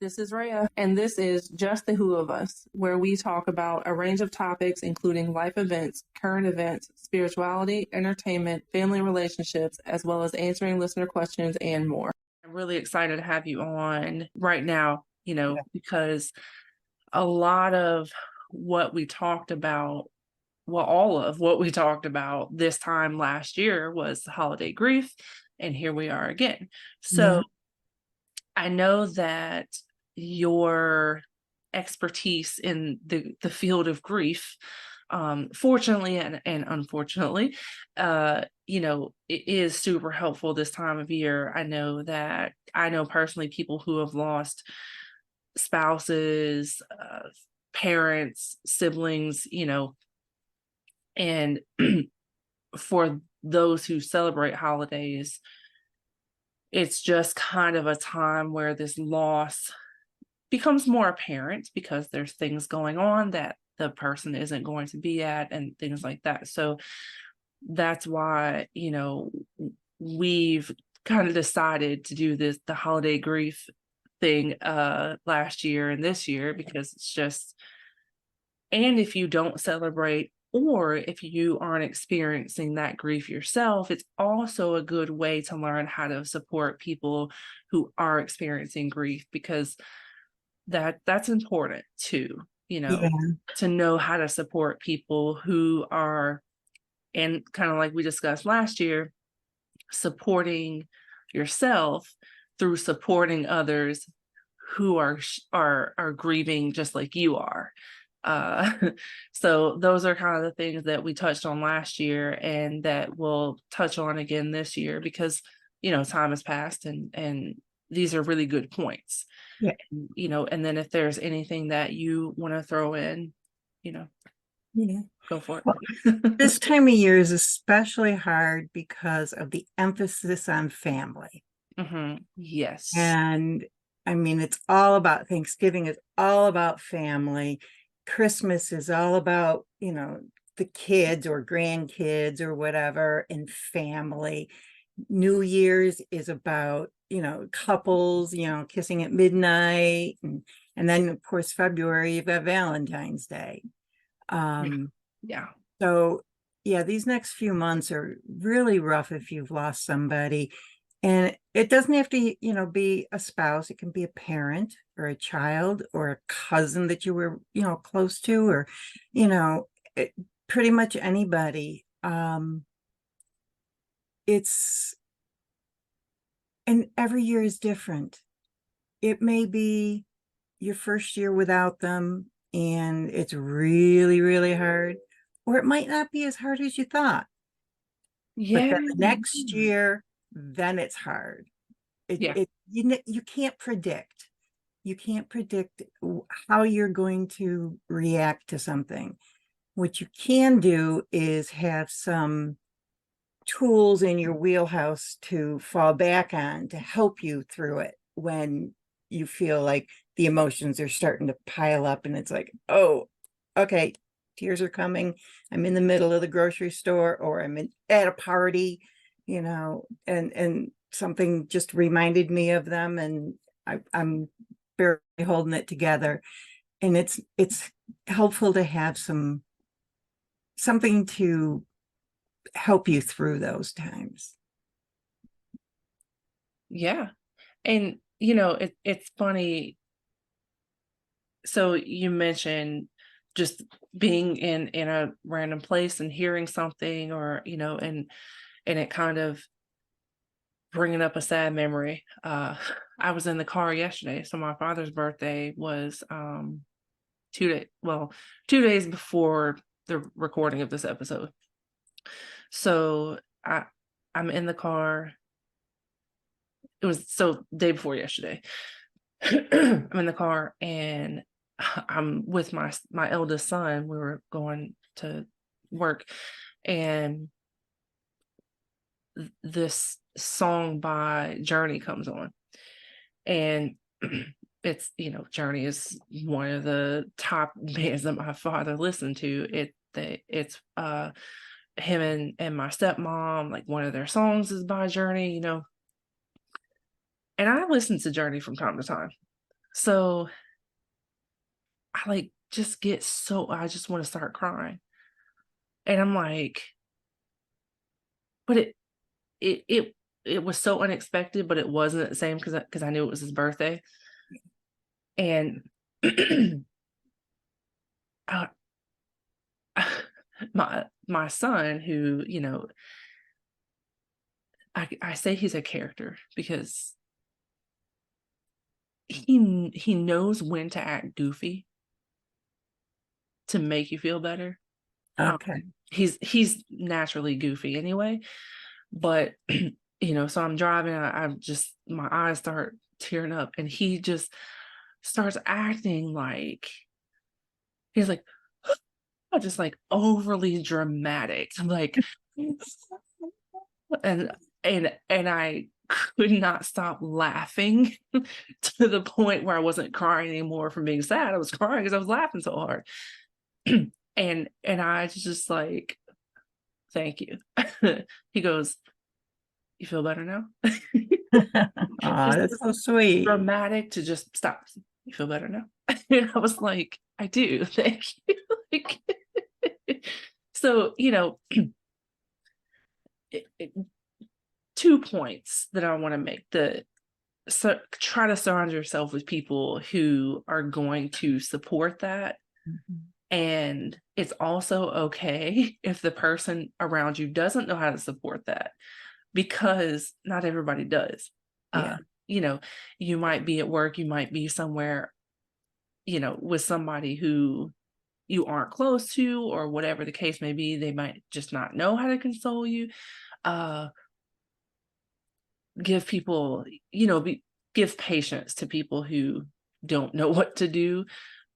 This is Rhea, and this is Just the Who of Us, where we talk about a range of topics, including life events, current events, spirituality, entertainment, family relationships, as well as answering listener questions and more. I'm really excited to have you on right now, because a lot of what we talked about, well, all of what we talked about this time last year was holiday grief, and here we are again. So I know that your expertise in the field of grief, fortunately and unfortunately, it is super helpful this time of year. I know personally people who have lost spouses, parents, siblings, and for those who celebrate holidays, it's just kind of a time where this loss becomes more apparent because there's things going on that the person isn't going to be at and things like that. So that's why, we've kind of decided to do the holiday grief thing last year and this year, because it's just, and if you don't celebrate or if you aren't experiencing that grief yourself, it's also a good way to learn how to support people who are experiencing grief, because that's important too, to know how to support people who are, and kind of like we discussed last year, supporting yourself through supporting others who are grieving just like you are. So those are kind of the things that we touched on last year and that we'll touch on again this year, because time has passed and these are really good points. And then if there's anything that you want to throw in, go for it. Well, this time of year is especially hard because of the emphasis on family. Yes. And I mean, it's all about Thanksgiving is all about family. Christmas is all about, the kids or grandkids or whatever and family. New Year's is about, couples, kissing at midnight. And then, of course, February, you've got Valentine's Day. Yeah. So, these next few months are really rough if you've lost somebody. And it doesn't have to, be a spouse. It can be a parent or a child or a cousin that you were, close to, or, pretty much anybody. And every year is different. It may be your first year without them and it's really, really hard, or it might not be as hard as you thought. But then the next year, then it's hard. You can't predict. You can't predict how you're going to react to something. What you can do is have some tools in your wheelhouse to fall back on to help you through it when you feel like the emotions are starting to pile up and it's like, oh, okay, tears are coming. I'm in the middle of the grocery store or I'm at a party, and something just reminded me of them and I'm barely holding it together. And it's helpful to have something to help you through those times. Yeah. And, it's funny. So you mentioned just being in a random place and hearing something or, and it kind of bringing up a sad memory. I was in the car yesterday. So my father's birthday was 2 days before the recording of this episode. So I'm in the car. It was day before yesterday. I'm in the car and I'm with my eldest son. We were going to work and this song by Journey comes on, and it's, Journey is one of the top bands that my father listened to. It's him and my stepmom, like one of their songs is by Journey, and I listen to Journey from time to time. So I like just get so I just want to start crying. And I'm like, but it was so unexpected, but it wasn't the same because I knew it was his birthday. And uh, my son, who, I say he's a character because he knows when to act goofy to make you feel better. Okay. He's naturally goofy anyway, but so I'm driving, I'm just my eyes start tearing up, and he just starts acting like he's like just like overly dramatic. I'm like, and I could not stop laughing to the point where I wasn't crying anymore from being sad. I was crying because I was laughing so hard. And I just like, thank you. He goes, you feel better now? Oh, Just that's so sweet. dramatic to just stop. You feel better now? And I was like, I do, thank you. Like, so, it, 2 points that I want to make. So try to surround yourself with people who are going to support that. Mhm. And it's also okay if the person around you doesn't know how to support that, because not everybody does. Yeah. You know, you might be at work, you might be somewhere, with somebody who you aren't close to, or whatever the case may be. They might just not know how to console you. Uh, give people, give patience to people who don't know what to do,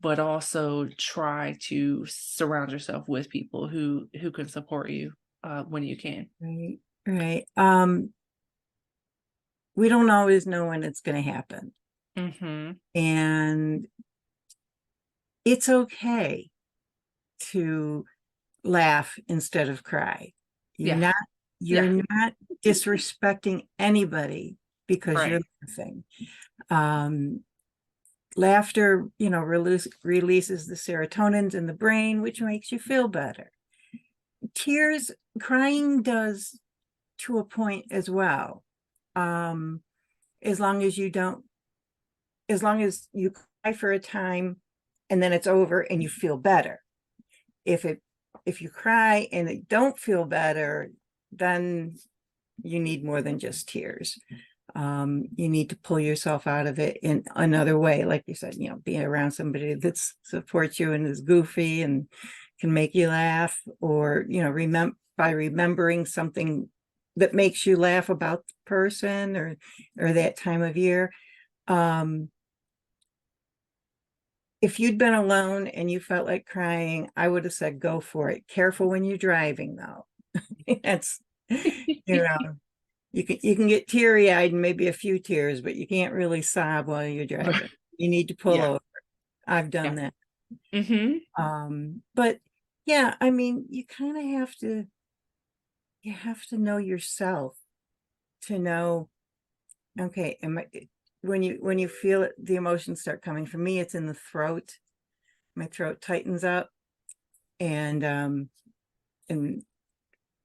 but also try to surround yourself with people who can support you when you can. Right. Right. We don't always know when it's going to happen. Mm-hmm. And it's okay to laugh instead of cry. You're Yeah. not Yeah. you're not disrespecting anybody because you're Right. laughing. Um, Laughter, releases the serotonins in the brain, which makes you feel better. Tears, crying does to a point as well. Um, as long as you don't, as long as you cry for a time and then it's over and you feel better. If you cry and it don't feel better, then you need more than just tears. You need to pull yourself out of it in another way, like you said, being around somebody that supports you and is goofy and can make you laugh, or by remembering something that makes you laugh about the person or that time of year. If you'd been alone and you felt like crying, I would have said go for it. Careful when you're driving, though. That's you know you can get teary-eyed and maybe a few tears, but you can't really sob while you're driving. You need to pull Yeah. over. I've done Yeah. that. Mm-hmm. But yeah, I mean, you kind of have to know yourself to know, okay, when you feel it, the emotions start coming. For me, it's in the throat. My throat tightens up, and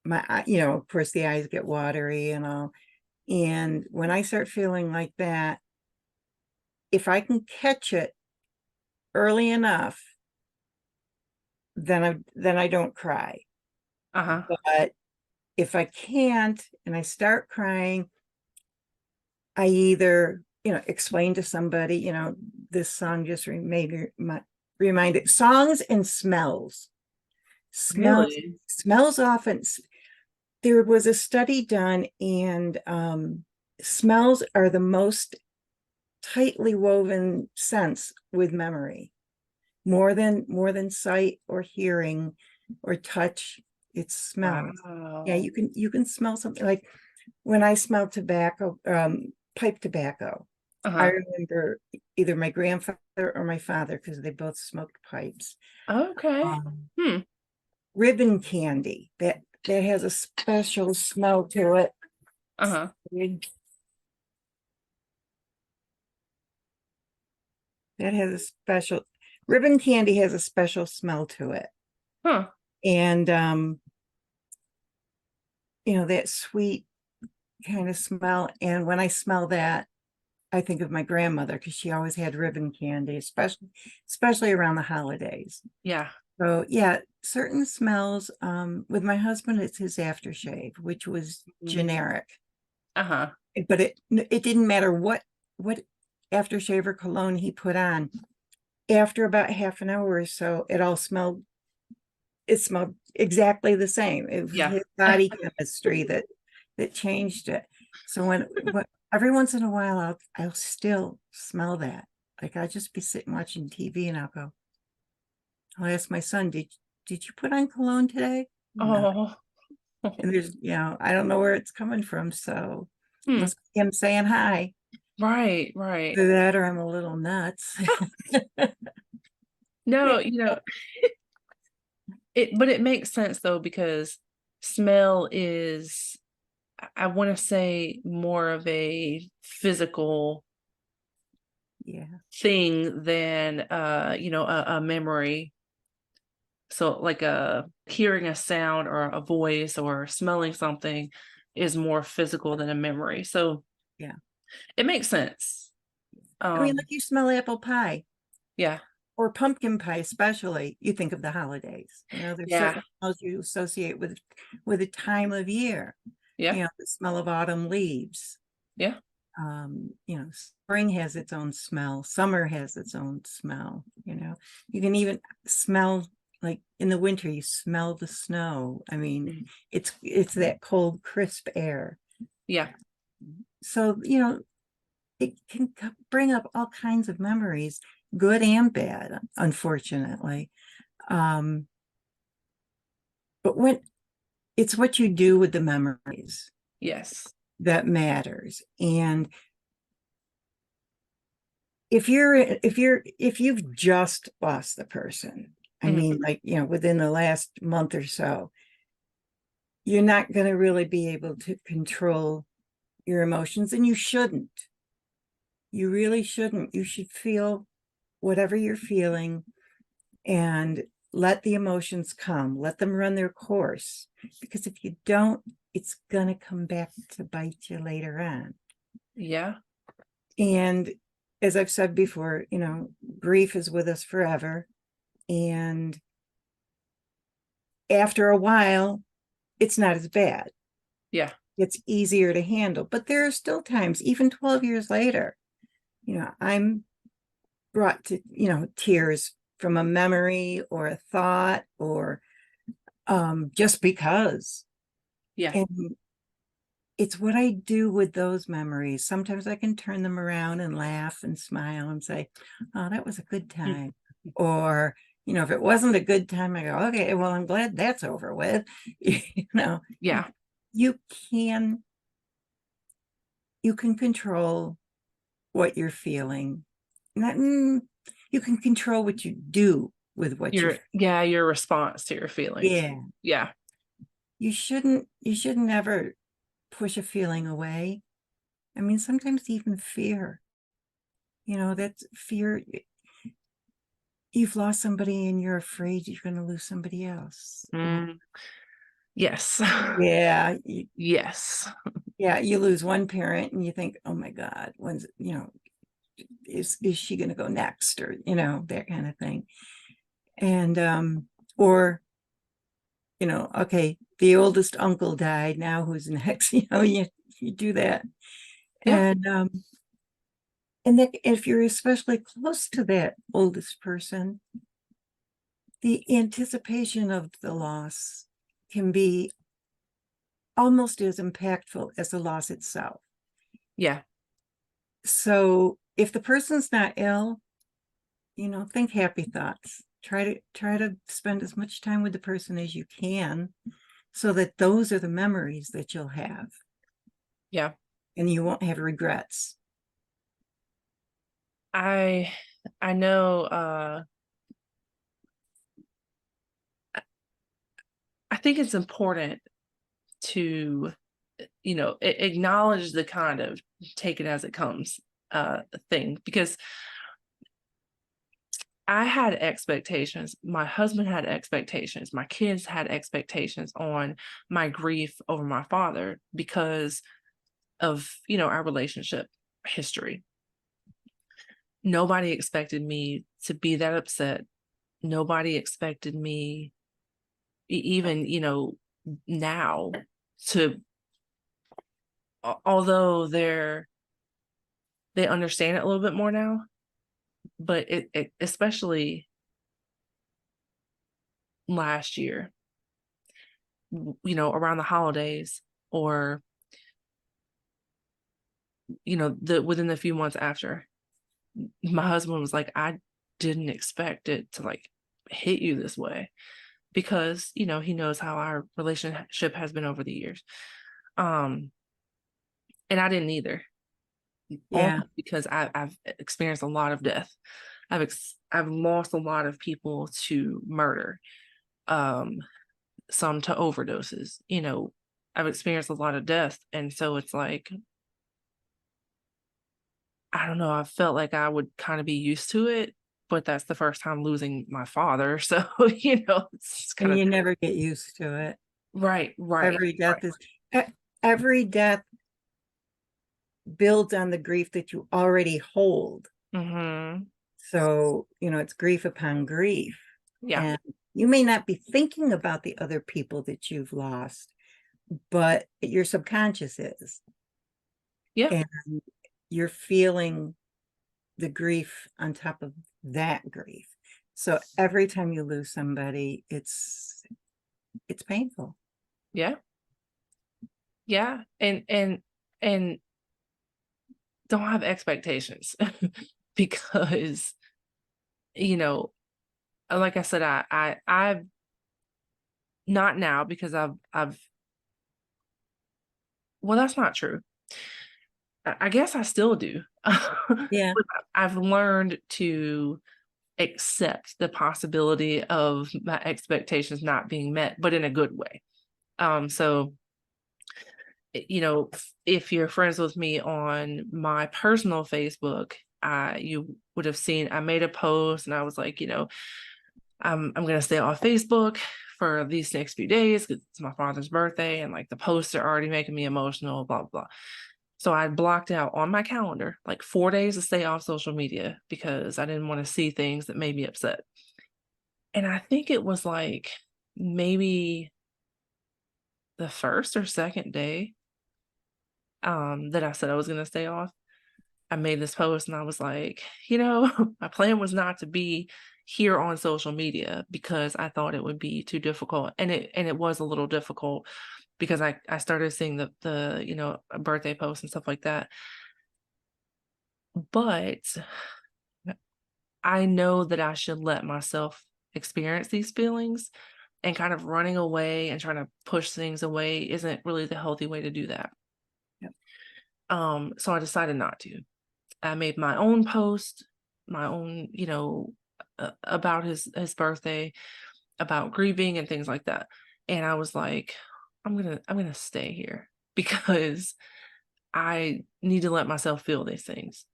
my of course the eyes get watery and all. And when I start feeling like that, if I can catch it early enough, then I don't cry. Uh-huh. But if I can't and I start crying, I either explain to somebody, this song just reminded songs and smells Really? smells often. There was a study done, and smells are the most tightly woven sense with memory, more than sight or hearing or touch. It's smells. Yeah, Wow. you can smell something, like when I smell tobacco, pipe tobacco. I Uh-huh. remember either my grandfather or my father, because they both smoked pipes. Okay. um, Hmm. Ribbon candy, that has a special smell to it. Uh-huh. That has a special, ribbon candy has a special smell to it. Huh. And, that sweet kind of smell. And when I smell that, I think of my grandmother because she always had ribbon candy, especially around the holidays. Yeah. So yeah, certain smells, with my husband, it's his aftershave, which was generic, Uh-huh. but it didn't matter what aftershave or cologne he put on. After about half an hour or so, it smelled exactly the same. It was Yeah. his body chemistry that changed it. So when every once in a while I'll still smell that. Like I'll just be sitting watching TV and I'll ask my son, did you put on cologne today? No. Oh. And there's, I don't know where it's coming from. So Hmm. must be him saying hi. Right, right. Either that or I'm a little nuts. No, but it makes sense though, because smell is, I want to say, more of a physical Yeah. thing than a memory. So like hearing a sound or a voice or smelling something is more physical than a memory. So Yeah. it makes sense. I mean, like you smell apple pie. Yeah. Or pumpkin pie, especially, you think of the holidays. There's Yeah. certain smells you associate with a time of year. Yeah. The smell of autumn leaves. Yeah. Spring has its own smell. Summer has its own smell. You can even smell, like in the winter, you smell the snow. I mean, Mhm. it's that cold, crisp air. Yeah. So, it can bring up all kinds of memories, good and bad, unfortunately. But when it's what you do with the memories Yes. that matters. And if you've just lost the person, I Mhm. mean, like, within the last month or so, you're not going to really be able to control your emotions, and you shouldn't. You really shouldn't. You should feel whatever you're feeling and let the emotions come, let them run their course. Because if you don't, it's going to come back to bite you later on. Yeah. And as I've said before, grief is with us forever. And after a while, it's not as bad. Yeah. It's easier to handle. But there are still times, even 12 years later, I'm brought to, tears from a memory or a thought or just because. Yeah. And it's what I do with those memories. Sometimes I can turn them around and laugh and smile and say, oh, that was a good time. Or, if it wasn't a good time, I go, okay, well, I'm glad that's over with. Yeah. You can control what you're feeling. You can control what you do with what you feel. Your response to your feelings. Yeah. Yeah. You shouldn't ever push a feeling away. I mean, sometimes even fear. That's fear. You've lost somebody and you're afraid you're going to lose somebody else. Yes. Yeah. Yes. Yeah. You lose one parent and you think, oh my God, when's, is she going to go next? Or, that kind of thing. And, or, okay, the oldest uncle died. Now who's next? You do that. Yeah. And that if you're especially close to that oldest person, the anticipation of the loss can be almost as impactful as the loss itself. Yeah. So if the person's not ill, think happy thoughts. Try to spend as much time with the person as you can so that those are the memories that you'll have. Yeah. And you won't have regrets. I know I think it's important to acknowledge the kind of take it as it comes thing, because I had expectations. My husband had expectations. My kids had expectations on my grief over my father because of, our relationship history. Nobody expected me to be that upset. Nobody expected me even, now to, although they understand it a little bit more now, but it especially last year, around the holidays, or within the few months after, my husband was like, I didn't expect it to like hit you this way, because he knows how our relationship has been over the years. um and I didn't either, Yeah. also because I've experienced a lot of death. I've lost a lot of people to murder, um some to overdoses. I've experienced a lot of death, and so it's like, I don't know, I felt like I would kind of be used to it, but that's the first time losing my father. So, it's kind And of you never get used to it. right, right, Every death right. is, e- every death builds on the grief that you already hold. Mm-hmm. So, it's grief upon grief. Yeah, And you may not be thinking about the other people that you've lost, but your subconscious is. yeah, And you're feeling the grief on top of that grief. So every time you lose somebody, it's painful. yeah, yeah. And don't have expectations because, you know, like I said, I've not now, because I've well, that's not true. I guess I still do. Yeah. But I've learned to accept the possibility of my expectations not being met, but in a good way. So, if you're friends with me on my personal Facebook, you would have seen I made a post and I was like, I'm gonna stay off Facebook for these next few days because it's my father's birthday, and like the posts are already making me emotional, blah blah. So I blocked out on my calendar like 4 days to stay off social media because I didn't want to see things that made me upset. And I think it was like maybe the first or second day that I said I was gonna stay off. I made this post and I was like, my plan was not to be here on social media because I thought it would be too difficult. And it was a little difficult because I started seeing the birthday posts and stuff like that. But I know that I should let myself experience these feelings, and kind of running away and trying to push things away isn't really the healthy way to do that. Yep. So I decided not to. I made my own post, my own, about his birthday, about grieving and things like that. And I was like, I'm gonna stay here because I need to let myself feel these things.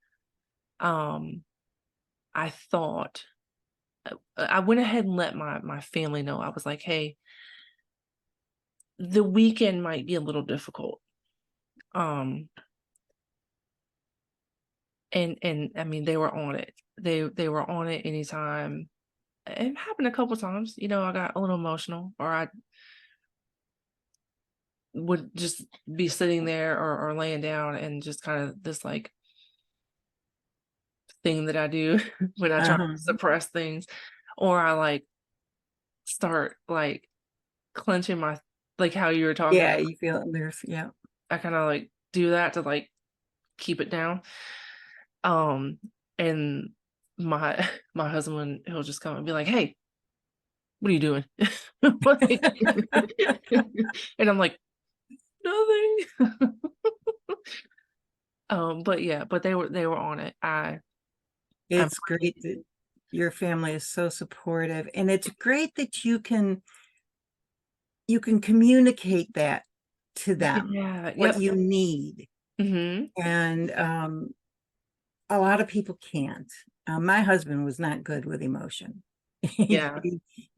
Um, I thought I went ahead and let my family know. I was like, hey, the weekend might be a little difficult. Um, and I mean, they were on it. They were on it anytime. It happened a couple times. I got a little emotional, or I would just be sitting there, or laying down, and just kind of this like thing that I do when I try to Uh-huh. suppress things, or I like start like clenching my, like how you were talking Yeah, about. you feel there's, yeah. I kind of like do that to like keep it down. Um, and my my husband, he'll just come and be like, "Hey, what are you doing?" Like, and I'm like, "Nothing." But yeah, but they were on it. I'm It's great that your family is so supportive, and it's great that you can communicate that to them, yeah, what yep. you need. Hmm. And a lot of people can't. My husband was not good with emotion. Yeah.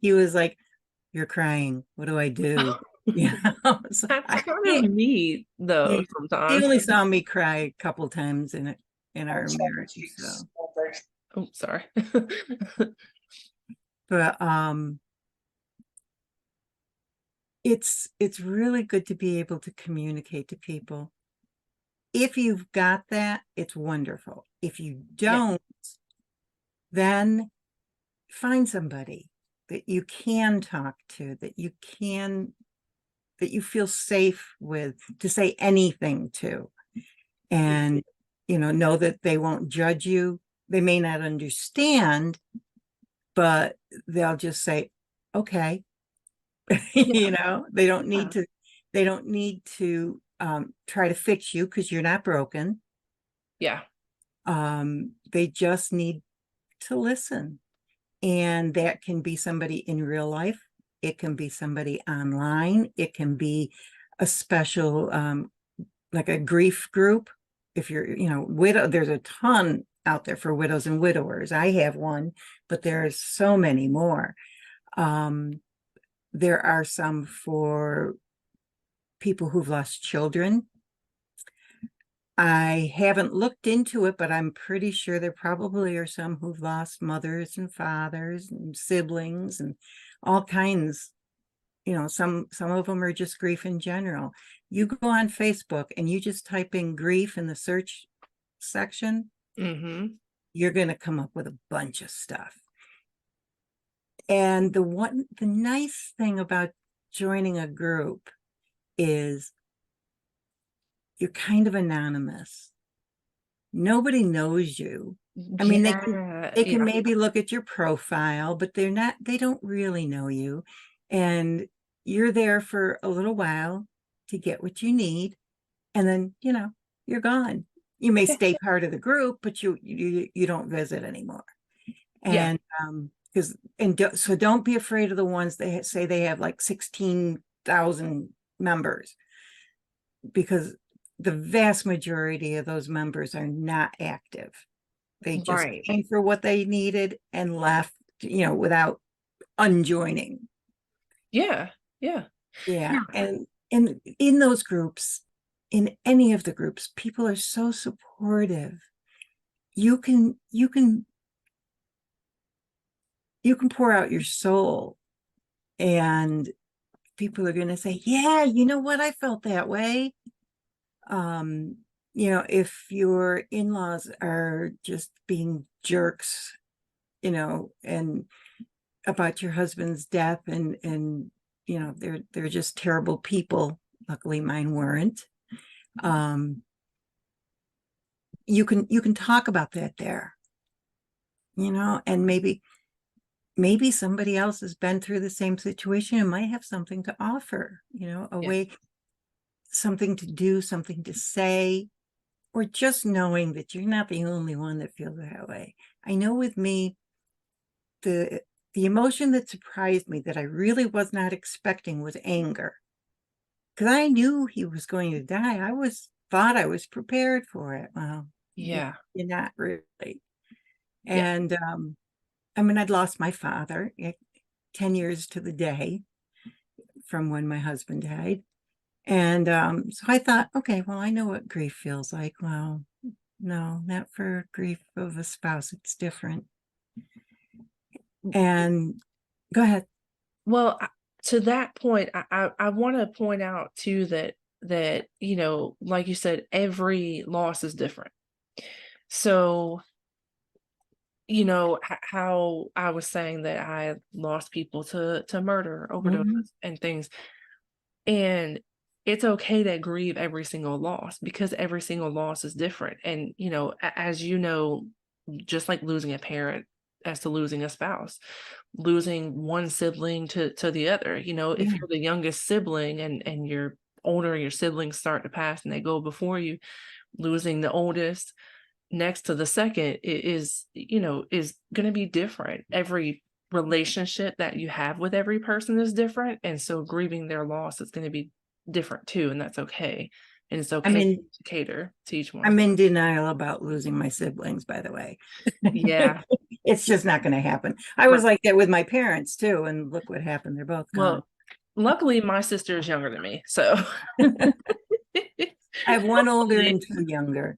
He was like, "You're crying. What do I do?" You know, so That's kind of neat though, he, he sometimes. only saw me cry a couple times in our marriage. So, Oh, sorry. but it's really good to be able to communicate to people. If you've got that, it's wonderful. If you Yeah. don't, then find somebody that you can talk to, that you feel safe with to say anything to. And, know that they won't judge you. They may not understand, but they'll just say, okay. They don't Yeah. need to try to fix you because you're not broken. Yeah. They just need to listen. And that can be somebody in real life. It can be somebody online. It can be a special, like a grief group. If you're, widow, there's a ton out there for widows and widowers. I have one, but there's so many more. There are some for people who've lost children. I haven't looked into it, but I'm pretty sure there probably are some who've lost mothers and fathers and siblings and all kinds. Some of them are just grief in general. You go on Facebook and you just type in grief in the search section, Mm-hmm. you're going to come up with a bunch of stuff. And the nice thing about joining a group is you're kind of anonymous. Nobody knows you. I mean, Yeah. they can Yeah. maybe look at your profile, but they don't really know you. And you're there for a little while to get what you need. And then, you're gone. You may stay part of the group, but you don't visit anymore. Yeah. And so don't be afraid of the ones that say they have like 16,000 members, because the vast majority of those members are not active. They just Right. came for what they needed and left, without unjoining. Yeah. Yeah. Yeah. Yeah. And in those groups, in any of the groups, people are so supportive. You can pour out your soul, and people are going to say, yeah, you know what? I felt that way. Um, if your in-laws are just being jerks, and about your husband's death, and they're just terrible people. Luckily mine weren't. Um, you can talk about that there, and maybe somebody else has been through the same situation and might have something to offer, a Yeah. way, something to do, something to say, or just knowing that you're not the only one that feels that way. I know with me, the emotion that surprised me that I really was not expecting was anger, because I knew he was going to die. Thought I was prepared for it. Well, Yeah. you're not really. Yeah. And I mean, I'd lost my father 10 years to the day from when my husband died. And so I thought, okay, well, I know what grief feels like. Well, no, not for grief of a spouse. It's different. And go ahead. Well, to that point, I want to point out too that like you said, every loss is different. So, how I was saying that I lost people to murder, Mhm. overdoses, and things, and it's okay to grieve every single loss because every single loss is different. And as just like losing a parent, as to losing a spouse, losing one sibling to the other. If Yeah. you're the youngest sibling and you're older, your siblings start to pass and they go before you, losing the oldest next to the second is going to be different. Every relationship that you have with every person is different, and so grieving their loss is going to be different too, and that's okay. and it's I'm okay in to cater to each one of I'm them. in denial about losing my siblings, by the way. Yeah. It's just not going to happen. I was Right. like that with my parents too, and look what happened. They're both gone. Well, luckily my sister is younger than me, so I have one older hopefully, and two younger.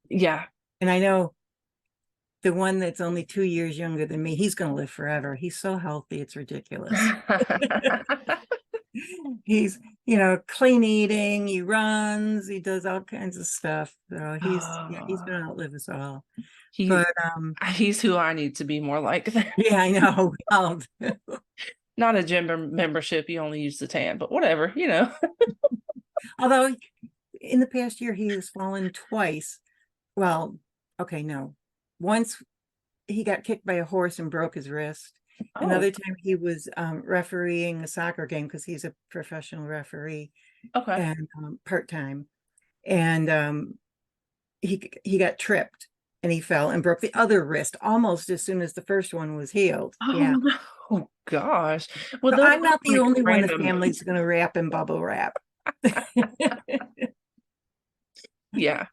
yeah. And I know the one that's only 2 years younger than me, he's going to live forever. He's so healthy, it's ridiculous. He's, clean eating, he runs, he does all kinds of stuff. So he's Oh, going to outlive us all. he But he's who I need to be more like. yeah, I know. Not a gym membership, you only use the tan, but whatever, you know. Although in the past year he has fallen twice. Well, okay, no. Once he got kicked by a horse and broke his wrist. Oh, Another time he was refereeing a soccer game because he's a professional referee okay. and part-time. And he got tripped and he fell and broke the other wrist almost as soon as the first one was healed. Yeah. Oh no. Oh gosh. Well, So those I'm are not the like only one the random. family's going to wrap in bubble wrap. Yeah.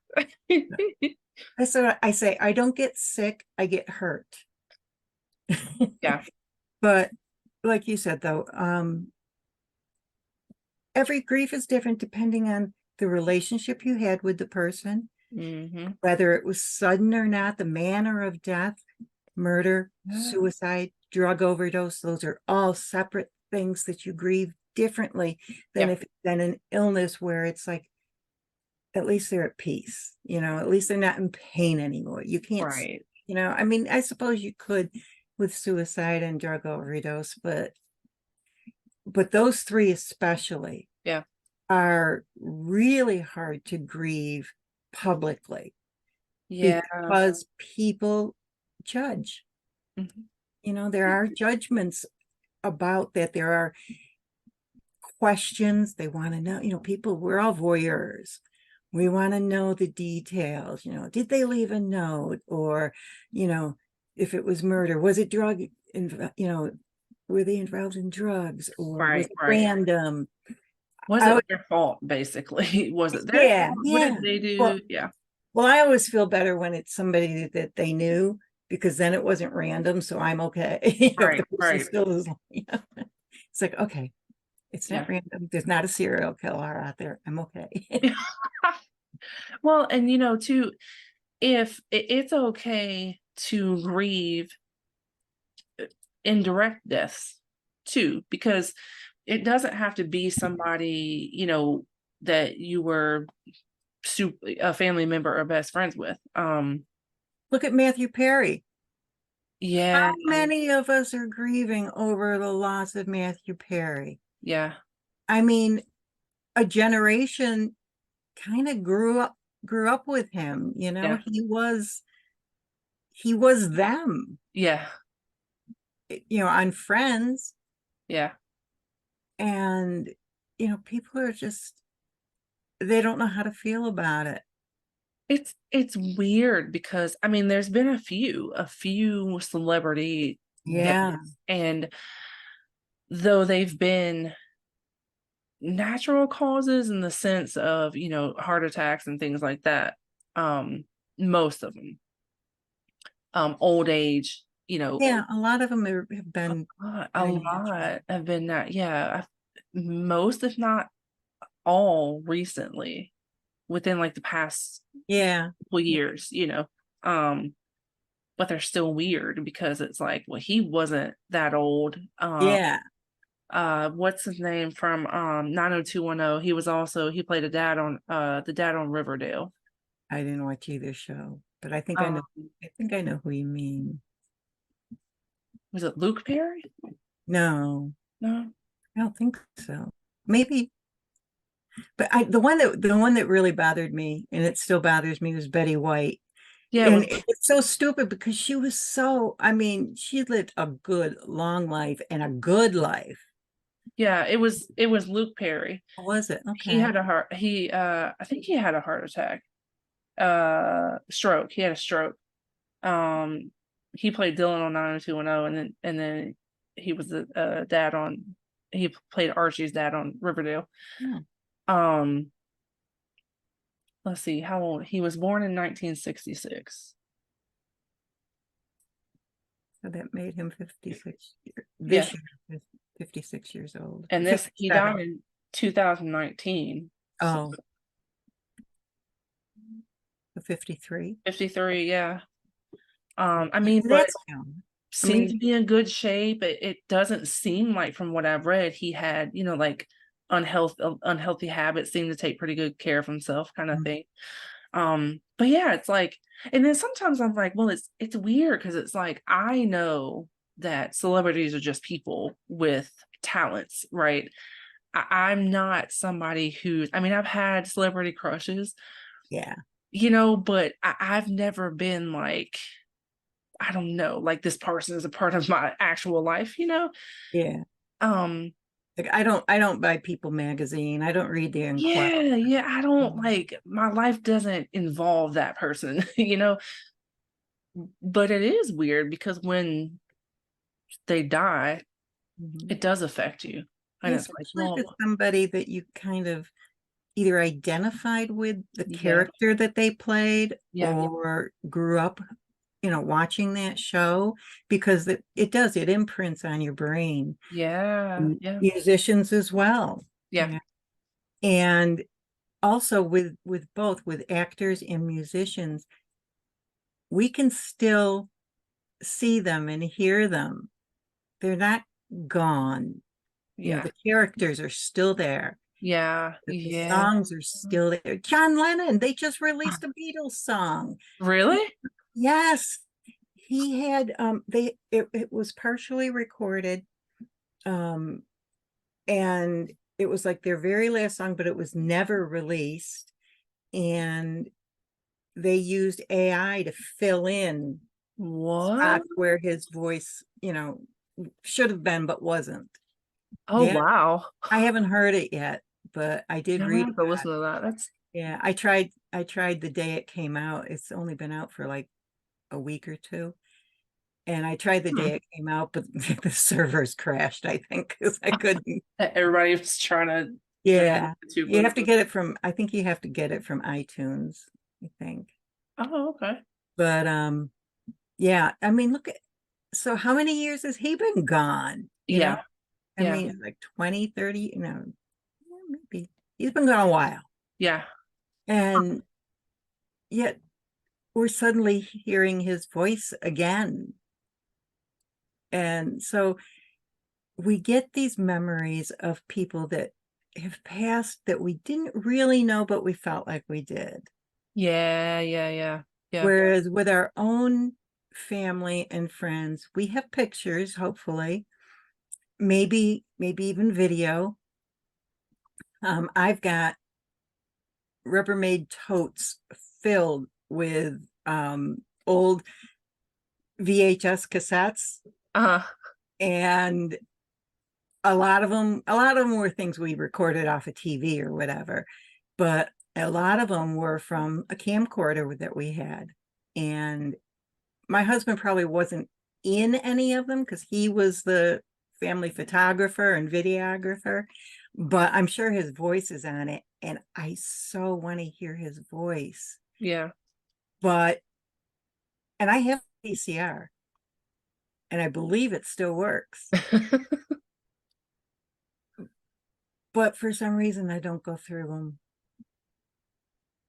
That's what I say. I don't get sick, I get hurt. Yeah. But like you said, though, every grief is different depending on the relationship you had with the person, Mm-hmm. whether it was sudden or not, the manner of death, murder, Yeah. suicide, drug overdose. Those are all separate things that you grieve differently Yeah. than an illness where it's like, at least they're at peace, at least they're not in pain anymore. You can't, Right. I mean, I suppose you could with suicide and drug overdose, but those three especially Yeah. are really hard to grieve publicly Yeah. because people judge. Mhm. There are judgments about that. There are questions they want to know. People, we're all voyeurs. We want to know the details. Did they leave a note? Or, if it was murder, was it drug, were they involved in drugs, or was Right. it Right. random? Was I it would, their fault, basically? Was it their yeah, fault? What yeah. did they Well, do? Yeah. well, I always feel better when it's somebody that they knew, because then it wasn't random. So I'm okay. If Right. the person Right. still is, it's like, okay, it's not Yeah. random. There's not a serial killer out there. I'm okay. Well, and too, if it's okay to grieve indirect deaths too, because it doesn't have to be somebody, that you were a family member or best friends with. Look at Matthew Perry. Yeah. How many of us are grieving over the loss of Matthew Perry? Yeah. I mean, a generation kind of grew up with him. Yeah. He was them, Yeah. on Friends. Yeah. And people are just, they don't know how to feel about it. It's weird because I mean there's been a few celebrity Yeah. deaths, and though they've been natural causes in the sense of, heart attacks and things like that, most of them, old age, Yeah, a lot of them have been a very natural. lot have been that, yeah, most if not all recently within like the past Yeah. couple years, um but they're still weird because it's like, well, he wasn't that old. Yeah. What's his name from 90210? He played the dad on Riverdale. I didn't watch either show, but Um, I think I know who you mean. was it Luke Perry? No, No. I don't think so. Maybe, but the one that really bothered me, and it still bothers me, was Betty White. Yeah, it And was. it's so stupid because she was I mean, she lived a good long life and a good life. Yeah, it was Luke Perry. What was it? He Okay. had a heart he I think he had a heart attack. Stroke. He had a stroke. Um he played Dylan on 90210, and then he was the dad on he played Archie's dad on Riverdale. Yeah. Um let's see, how old? He was born in 1966. So that made him 56 Yeah. this year, he's 56 years old. And this, he 57. died in 2019. So Oh, 53. 53, yeah. I mean, but That's young. I seemed to mean, be in good shape. It doesn't seem like, from what I've read, he had, like unhealthy habits, seemed to take pretty good care of himself, kind of mm, thing. But yeah, it's like, and then sometimes I'm like, well, it's weird because it's like I know that celebrities are just people with talents, right? I'm not somebody who, I mean, I've had celebrity crushes, yeah, but I've never been like, I don't know, like this person is a part of my actual life. yeah. Um, Like I don't buy People magazine. I don't read the Inquirer. yeah, I don't Um, like, my life doesn't involve that person. But it is weird because when they die, mhm. it does affect you. And Yeah, it's like, especially if it's well, somebody that you kind of either identified with the yeah, character that they played yeah, or grew up, watching that show, because it imprints on your brain. yeah, yeah, Musicians as well. yeah, Yeah. And also with both with actors and musicians, we can still see them and hear them. They're not gone. yeah, The characters are still there. yeah, The yeah. songs are still there. John Lennon, they just released a Beatles song. Really? Yes, he had it was partially recorded, um and it was like their very last song, but it was never released. And they used AI to fill in What? spots where his voice, should have been but wasn't. Oh, Yeah, wow. I haven't heard it yet, but I did Yeah, I'm gonna read have to about listen to that. That's, it. Yeah, I tried the day it came out. It's only been out for like a week or two. And I tried the hmm. day it came out, but the servers crashed, I think, because I couldn't. Everybody was trying to get on Yeah. YouTube You with have to it. get it from, I think you have to get it from iTunes, I think. Oh, okay. But yeah, I mean, look at, so how many years has he been gone? Yeah, I yeah, mean, like 20, 30, yeah, maybe. He's been gone a while. yeah, And yet we're suddenly hearing his voice again. And so we get these memories of people that have passed that we didn't really know, but we felt like we did. yeah, yeah, yeah, yeah, Whereas with our own family and friends, we have pictures, hopefully, maybe even video. I've got Rubbermaid totes filled with old VHS cassettes, uh, and a lot of them were things we recorded off of TV or whatever, but a lot of them were from a camcorder that we had. And my husband probably wasn't in any of them because he was the family photographer and videographer, but I'm sure his voice is on it, and I so want to hear his voice. yeah. But and I have VCR, and I believe it still works, but for some reason I don't go through them.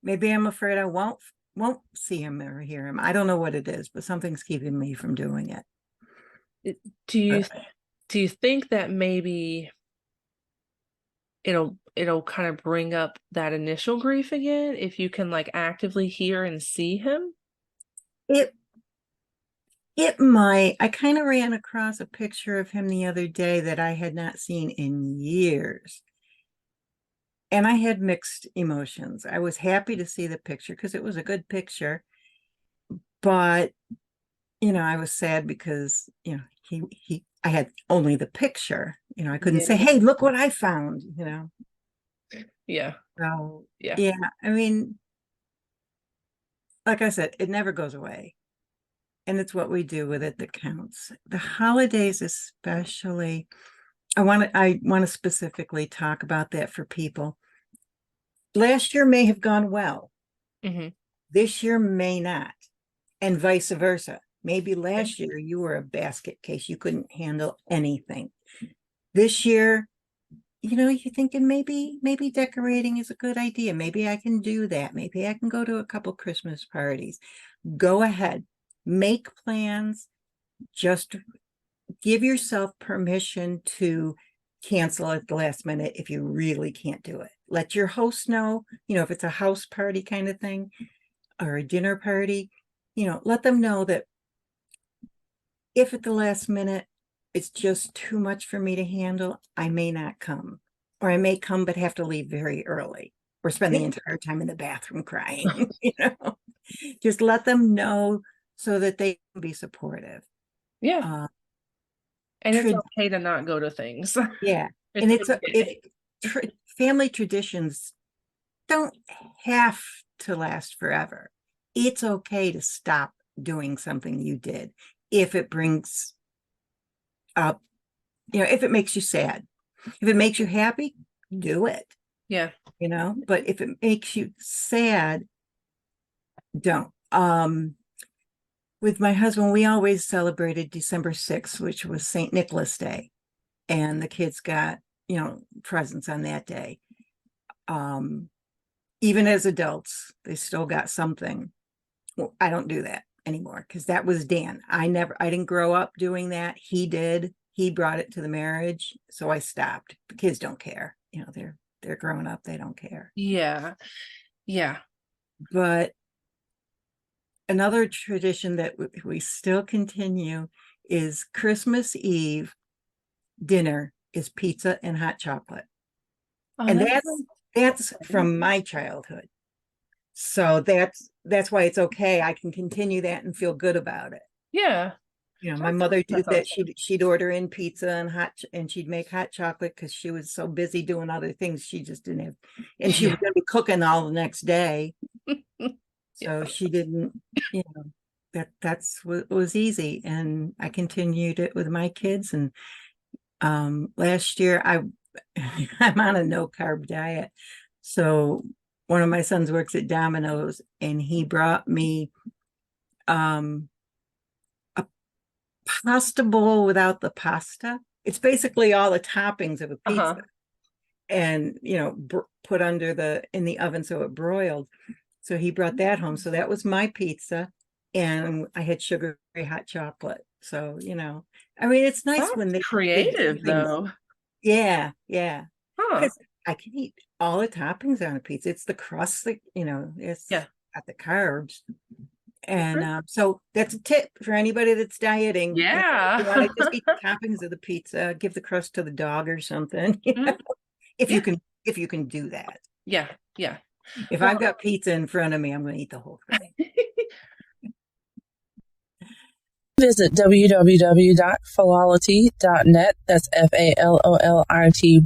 Maybe I'm afraid I won't see him or hear him. I don't know what it is, but something's keeping me from doing it. Do you But do you think that maybe it'll kind of bring up that initial grief again if you can like actively hear and see him? it it might. I kind of ran across a picture of him the other day that I had not seen in years. And I had mixed emotions. I was happy to see the picture because it was a good picture, but I was sad because, I had only the picture. I couldn't Yeah, say, "Hey, look what I found." yeah, So, yeah, yeah, I mean, like I said, it never goes away. And it's what we do with it that counts. The holidays, especially, I want to specifically talk about that for people. Last year may have gone well. Mhm. This year may not, and vice versa. Maybe last year you were a basket case, you couldn't handle anything. This year, you're thinking maybe decorating is a good idea. Maybe I can do that. Maybe I can go to a couple Christmas parties. Go ahead, make plans. Just give yourself permission to cancel at the last minute if you really can't do it. Let your host know, if it's a house party kind of thing or a dinner party, let them know that if at the last minute it's just too much for me to handle, I may not come, or I may come but have to leave very early or spend the entire time in the bathroom crying. Just let them know so that they can be supportive. Yeah. Uh, And it's Tra- okay to not go to things. yeah, and It's okay. family traditions don't have to last forever. It's okay to stop doing something you did if it brings up, if it makes you sad. If it makes you happy, do it, Yeah. but if it makes you sad, don't. With my husband, we always celebrated December 6th, which was St. Nicholas Day, and the kids got, presents on that day. Even as adults, they still got something. Well, I don't do that anymore because that was Dan. I didn't grow up doing that. He did. He brought it to the marriage, so I stopped. The kids don't care. They're growing up. They don't care. Yeah. Yeah. But another tradition that we still continue is Christmas Eve dinner is pizza and hot chocolate. Oh, And that's that's from my childhood. So that's why it's okay. I can continue that and feel good about it. yeah. My mother That did that. sounds good. She'd order in pizza and she'd make hot chocolate because she was so busy doing other things. She just didn't have, and she was Yeah. going to be cooking all the next day. Yeah. So she didn't, that's what was easy. And I continued it with my kids. And last year I'm on a no carb diet. So one of my sons works at Domino's and he brought me a pasta bowl without the pasta. It's basically all the toppings of a pizza Uh-huh. and, put in the oven so it broiled. So he brought that home. So that was my pizza. And I had sugary hot chocolate. So, it's nice when That's they do creative things. though. Yeah, yeah. Huh. Because I can eat all the toppings on a pizza. It's the crust that, it's Yeah. got the carbs. And Okay. so that's a tip for anybody that's dieting. Yeah. You want to just eat the toppings of the pizza, give the crust to the dog or something. Mhm. If Yeah. if you can do that. Yeah. Yeah. If Well, I've got pizza in front of me, I'm going to eat the whole thing. Visit www.falolity.net. That's FALOLRTY